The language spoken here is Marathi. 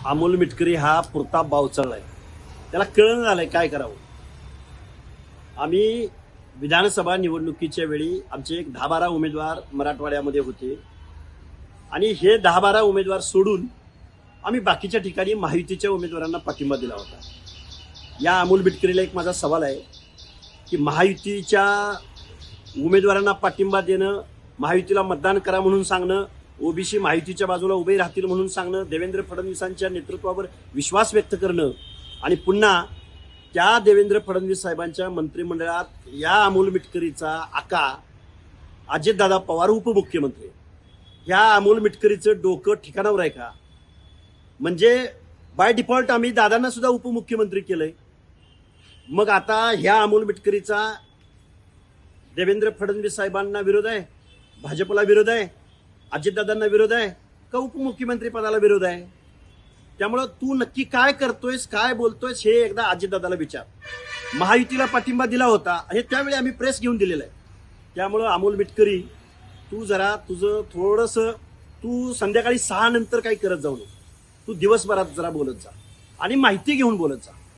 अमोल मिटकरी हा पुरता बावचळलाय. त्याला कळण झालंय काय करावं. आम्ही विधानसभा निवडणुकीच्या वेळी आमचे एक 10-12 उमेदवार मराठवाड्यामध्ये होते आणि हे 10-12 उमेदवार सोडून आम्ही बाकीच्या ठिकाणी महायुतीच्या उमेदवारांना पाठिंबा दिला होता. या अमोल मिटकरीला एक माझा सवाल आहे की महायुतीच्या उमेदवारांना पाठिंबा देणं, महायुतीला मतदान करा म्हणून सांगणं, ओबीसी महायुतीच्या बाजूला उभे राहतील म्हणून सांगणं, देवेंद्र फडणवीसांच्या नेतृत्वावर विश्वास व्यक्त करणं आणि पुन्हा त्या देवेंद्र फडणवीस साहेबांच्या मंत्रिमंडळात या अमोल मिटकरीचा आका अजितदादा पवार उपमुख्यमंत्री, ह्या अमोल मिटकरीचं डोकं ठिकाणावर आहे का? म्हणजे बाय डिफॉल्ट आम्ही दादांना सुद्धा उपमुख्यमंत्री केलंय. मग आता ह्या अमोल मिटकरीचा देवेंद्र फडणवीस साहेबांना विरोध आहे, भाजपला विरोध आहे, अजितदादांना विरोध आहे का उपमुख्यमंत्री पदाला विरोध आहे? त्यामुळं तू नक्की काय करतोयस, काय बोलतोयस हे एकदा अजितदादाला विचार. महायुतीला पाठिंबा दिला होता हे त्यावेळी आम्ही प्रेस घेऊन दिलेलं आहे. त्यामुळं अमोल मिटकरी तू जरा तुझं थोडंसं तू संध्याकाळी 6 नंतर काही करत जाऊ नको. तू दिवसभरात जरा बोलत जा आणि माहिती घेऊन बोलत जा.